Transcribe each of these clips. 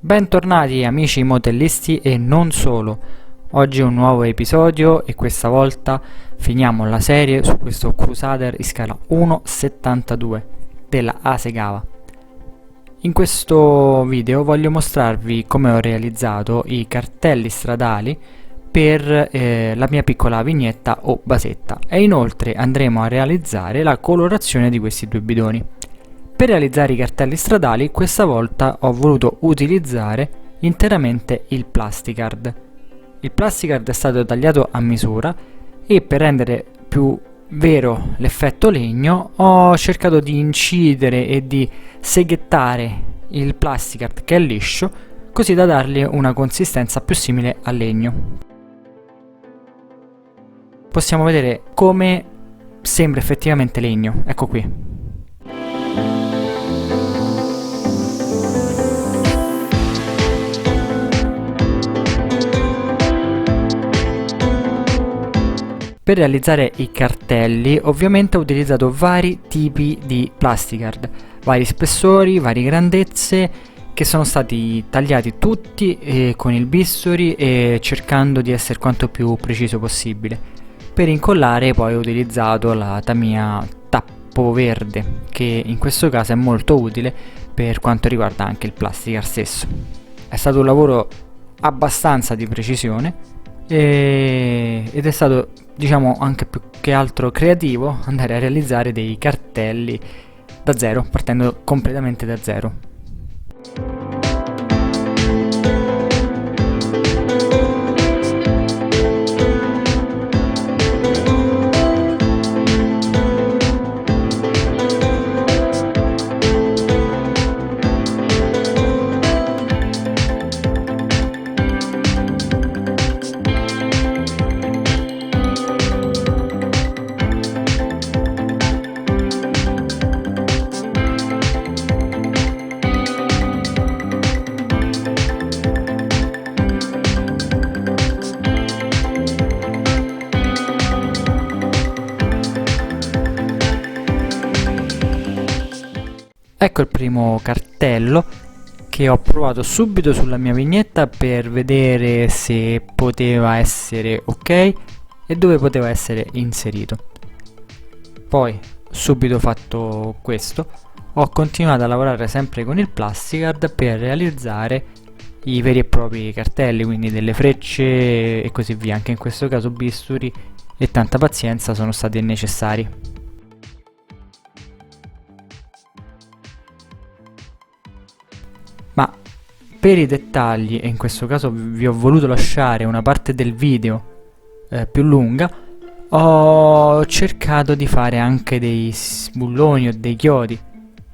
Bentornati amici modellisti e non solo. Oggi un nuovo episodio e questa volta finiamo la serie su questo Crusader in scala 1.72 della Hasegawa. In questo video voglio mostrarvi come ho realizzato i cartelli stradali per la mia piccola vignetta o basetta e inoltre andremo a realizzare la colorazione di questi due bidoni. Per realizzare i cartelli stradali questa volta ho voluto utilizzare interamente il plasticard. Il plasticard è stato tagliato a misura e per rendere più vero l'effetto legno ho cercato di incidere e di seghettare il plasticard che è liscio così da dargli una consistenza più simile al legno. Possiamo vedere come sembra effettivamente legno, ecco qui. Per realizzare i cartelli ovviamente ho utilizzato vari tipi di plasticard, vari spessori, varie grandezze che sono stati tagliati tutti con il bisturi e cercando di essere quanto più preciso possibile. Per incollare poi ho utilizzato la Tamiya tappo verde che in questo caso è molto utile per quanto riguarda anche il plasticard stesso. È stato un lavoro abbastanza di precisione ed è stato, diciamo, anche più che altro creativo andare a realizzare dei cartelli da zero, partendo completamente da zero. Ecco il primo cartello che ho provato subito sulla mia vignetta per vedere se poteva essere ok e dove poteva essere inserito. Poi, subito fatto questo, ho continuato a lavorare sempre con il plasticard per realizzare i veri e propri cartelli, quindi delle frecce e così via. Anche in questo caso bisturi e tanta pazienza sono stati necessari. Ma per i dettagli, e in questo caso vi ho voluto lasciare una parte del video più lunga, ho cercato di fare anche dei bulloni o dei chiodi,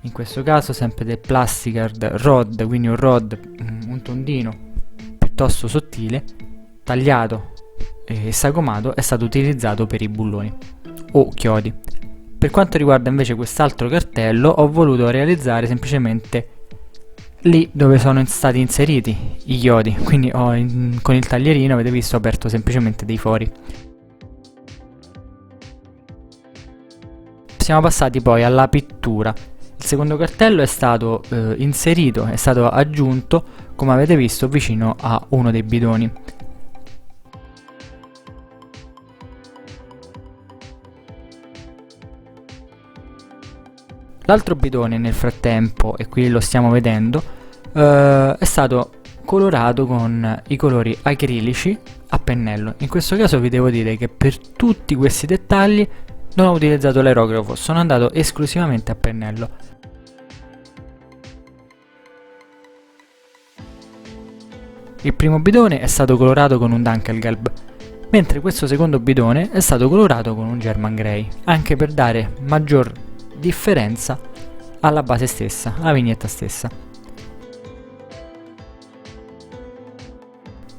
in questo caso sempre del plasticard rod, quindi un tondino piuttosto sottile, tagliato e sagomato, è stato utilizzato per i bulloni o chiodi. Per quanto riguarda invece quest'altro cartello ho voluto realizzare semplicemente lì dove sono stati inseriti i chiodi, quindi con il taglierino avete visto ho aperto semplicemente dei fori. Siamo passati poi alla pittura. Il secondo cartello è stato inserito, è stato aggiunto, come avete visto, vicino a uno dei bidoni. L'altro bidone nel frattempo, e qui lo stiamo vedendo, è stato colorato con i colori acrilici a pennello. In questo caso vi devo dire che per tutti questi dettagli non ho utilizzato l'aerografo, sono andato esclusivamente a pennello. Il primo bidone è stato colorato con un Dunkelgelb, mentre questo secondo bidone è stato colorato con un German Grey, anche per dare maggior differenza alla base stessa, alla vignetta stessa.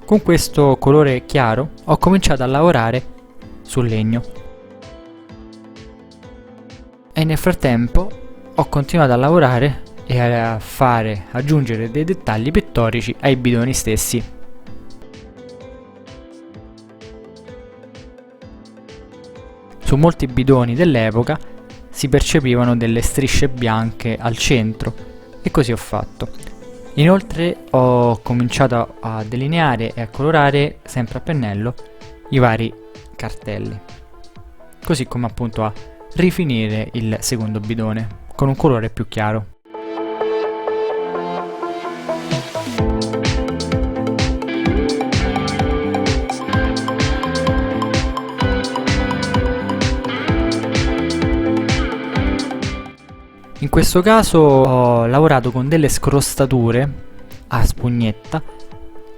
Con questo colore chiaro ho cominciato a lavorare sul legno e nel frattempo ho continuato a lavorare e a aggiungere dei dettagli pittorici ai bidoni stessi. Su molti bidoni dell'epoca si percepivano delle strisce bianche al centro e così ho fatto. Inoltre ho cominciato a delineare e a colorare sempre a pennello i vari cartelli, così come appunto a rifinire il secondo bidone con un colore più chiaro. In questo caso ho lavorato con delle scrostature a spugnetta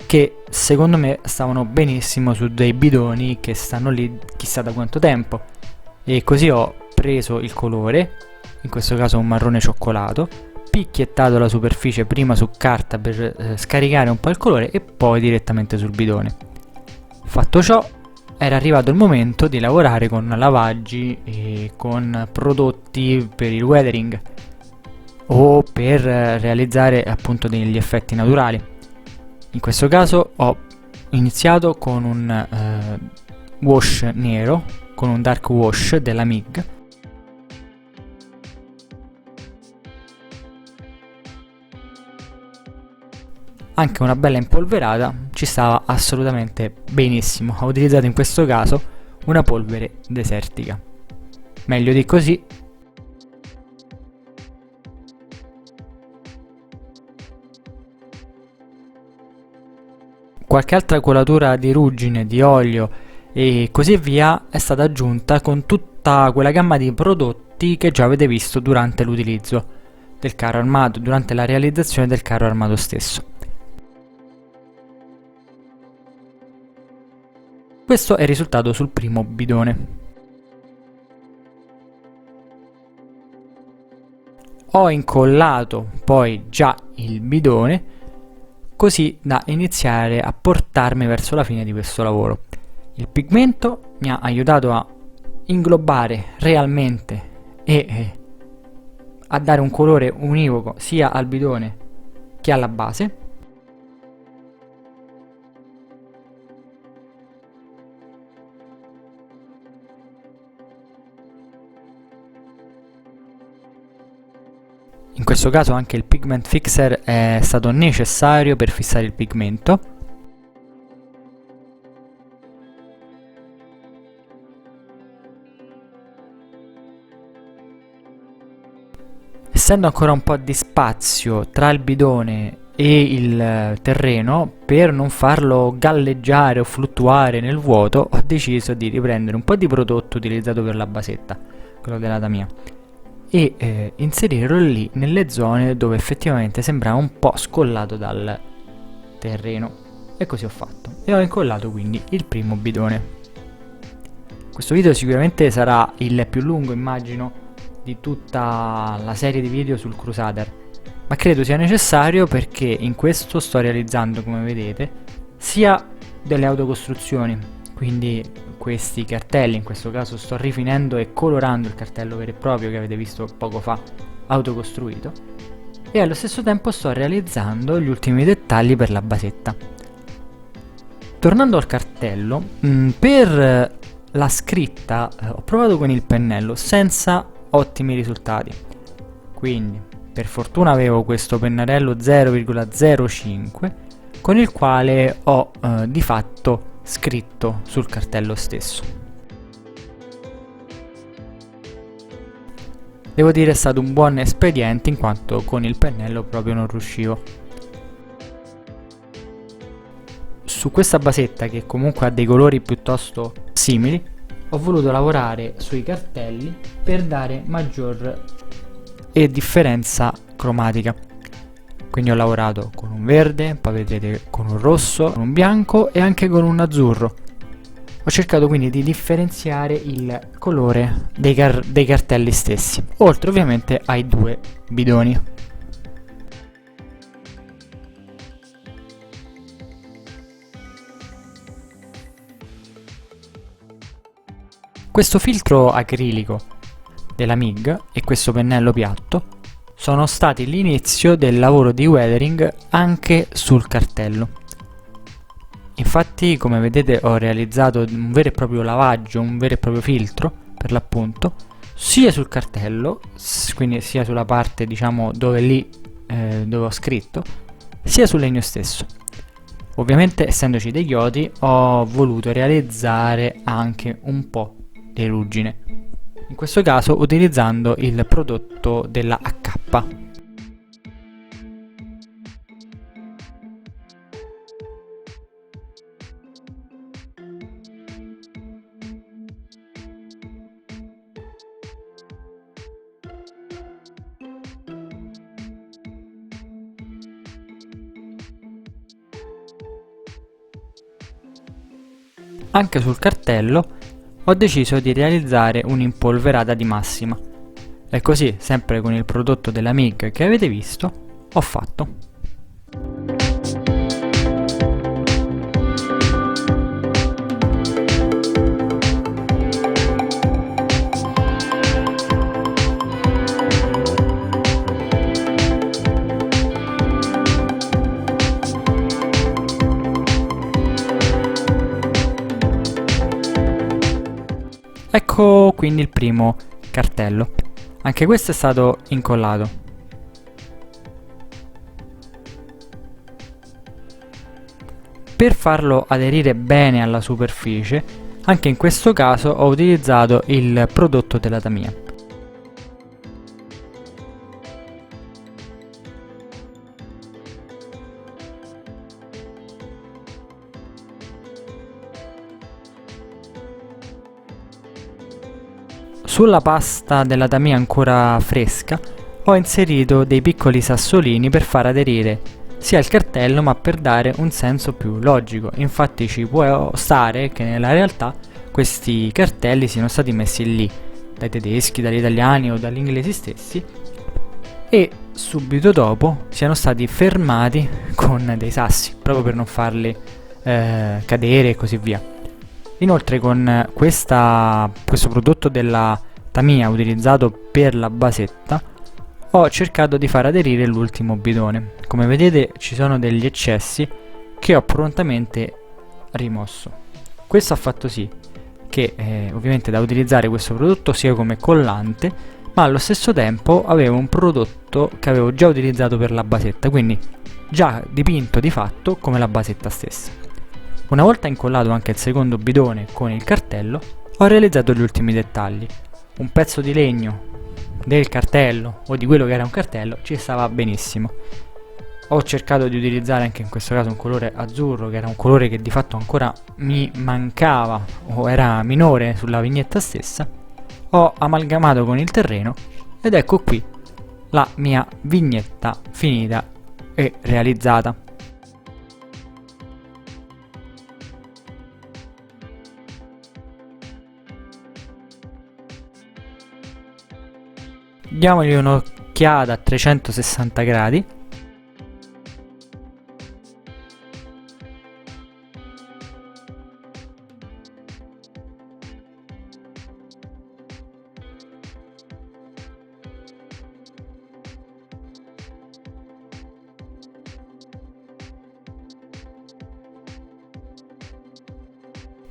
che secondo me stavano benissimo su dei bidoni che stanno lì chissà da quanto tempo, e così ho preso il colore, in questo caso un marrone cioccolato, picchiettato la superficie prima su carta per scaricare un po' il colore e poi direttamente sul bidone. Fatto ciò, era arrivato il momento di lavorare con lavaggi e con prodotti per il weathering o per realizzare appunto degli effetti naturali. In questo caso ho iniziato con un wash nero, con un dark wash della MIG. Anche una bella impolverata ci stava assolutamente benissimo. Ho utilizzato in questo caso una polvere desertica. Meglio di così. Qualche altra colatura di ruggine, di olio e così via è stata aggiunta con tutta quella gamma di prodotti che già avete visto durante l'utilizzo del carro armato, durante la realizzazione del carro armato stesso. Questo è il risultato sul primo bidone. Ho incollato poi già il bidone così da iniziare a portarmi verso la fine di questo lavoro. Il pigmento mi ha aiutato a inglobare realmente e a dare un colore univoco sia al bidone che alla base. In questo caso anche il pigment fixer è stato necessario per fissare il pigmento. Essendo ancora un po' di spazio tra il bidone e il terreno, per non farlo galleggiare o fluttuare nel vuoto, ho deciso di riprendere un po' di prodotto utilizzato per la basetta, quello della Tamiya, e inserirlo lì nelle zone dove effettivamente sembrava un po' scollato dal terreno, e così ho fatto, e ho incollato quindi il primo bidone. Questo video sicuramente sarà il più lungo, immagino, di tutta la serie di video sul Crusader, ma credo sia necessario perché in questo sto realizzando, come vedete, sia delle autocostruzioni, quindi questi cartelli, in questo caso sto rifinendo e colorando il cartello vero e proprio che avete visto poco fa autocostruito, e allo stesso tempo sto realizzando gli ultimi dettagli per la basetta. Tornando al cartello, per la scritta ho provato con il pennello senza ottimi risultati, quindi per fortuna avevo questo pennarello 0,05 con il quale ho di fatto scritto sul cartello stesso. Devo dire è stato un buon espediente in quanto con il pennello proprio non riuscivo. Su questa basetta, che comunque ha dei colori piuttosto simili, ho voluto lavorare sui cartelli per dare maggior differenza cromatica. Quindi ho lavorato con un verde, poi vedete con un rosso, con un bianco e anche con un azzurro. Ho cercato quindi di differenziare il colore dei cartelli stessi, oltre ovviamente ai due bidoni. Questo filtro acrilico della MIG e questo pennello piatto sono stati l'inizio del lavoro di weathering anche sul cartello. Infatti, come vedete, ho realizzato un vero e proprio lavaggio, un vero e proprio filtro per l'appunto, sia sul cartello, quindi sia sulla parte diciamo dove ho scritto, sia sul legno stesso. Ovviamente, essendoci dei chiodi, ho voluto realizzare anche un po' di ruggine, in questo caso utilizzando il prodotto della AK. Anche sul cartello ho deciso di realizzare un'impolverata di massima e così, sempre con il prodotto della MIG che avete visto, ho fatto. Ecco quindi il primo cartello. Anche questo è stato incollato. Per farlo aderire bene alla superficie, anche in questo caso ho utilizzato il prodotto della Tamiya. Sulla pasta della Tamiya ancora fresca ho inserito dei piccoli sassolini per far aderire sia il cartello, ma per dare un senso più logico. Infatti ci può stare che nella realtà questi cartelli siano stati messi lì dai tedeschi, dagli italiani o dagli inglesi stessi e subito dopo siano stati fermati con dei sassi proprio per non farli cadere e così via. Inoltre con questo prodotto della Tamiya utilizzato per la basetta ho cercato di far aderire l'ultimo bidone. Come vedete ci sono degli eccessi che ho prontamente rimosso. Questo ha fatto sì che ovviamente da utilizzare questo prodotto sia come collante, ma allo stesso tempo avevo un prodotto che avevo già utilizzato per la basetta, quindi già dipinto di fatto come la basetta stessa. Una volta incollato anche il secondo bidone con il cartello, ho realizzato gli ultimi dettagli. Un pezzo di legno del cartello o di quello che era un cartello ci stava benissimo. Ho cercato di utilizzare anche in questo caso un colore azzurro, che era un colore che di fatto ancora mi mancava o era minore sulla vignetta stessa. Ho amalgamato con il terreno ed ecco qui la mia vignetta finita e realizzata. Diamogli un'occhiata a 360 gradi.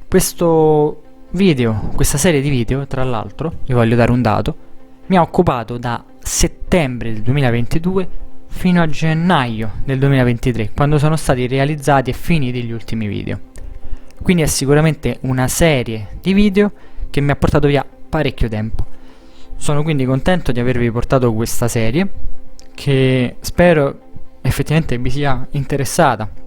Questa serie di video, tra l'altro, vi voglio dare un dato, mi ha occupato da settembre del 2022 fino a gennaio del 2023, quando sono stati realizzati e finiti gli ultimi video. Quindi è sicuramente una serie di video che mi ha portato via parecchio tempo. Sono quindi contento di avervi portato questa serie, che spero effettivamente vi sia interessata.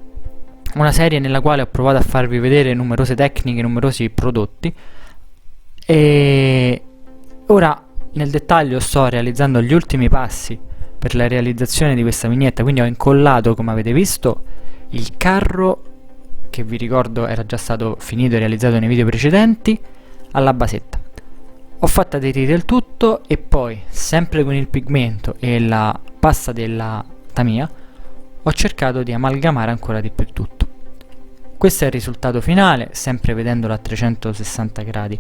Una serie nella quale ho provato a farvi vedere numerose tecniche, numerosi prodotti, e ora nel dettaglio sto realizzando gli ultimi passi per la realizzazione di questa vignetta. Quindi ho incollato, come avete visto, il carro che vi ricordo era già stato finito e realizzato nei video precedenti alla basetta. Ho fatto aderire il tutto e poi, sempre con il pigmento e la pasta della Tamiya, ho cercato di amalgamare ancora di più il tutto. Questo è il risultato finale, sempre vedendolo a 360 gradi.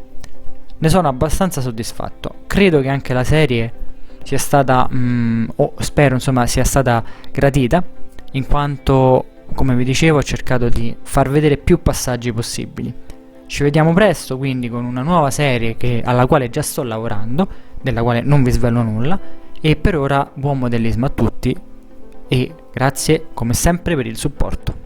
Ne sono abbastanza soddisfatto. Credo che anche la serie sia stata, o spero insomma sia stata gradita, in quanto, come vi dicevo, ho cercato di far vedere più passaggi possibili. Ci vediamo presto quindi con una nuova serie alla quale già sto lavorando, della quale non vi svelo nulla, e per ora buon modellismo a tutti e grazie come sempre per il supporto.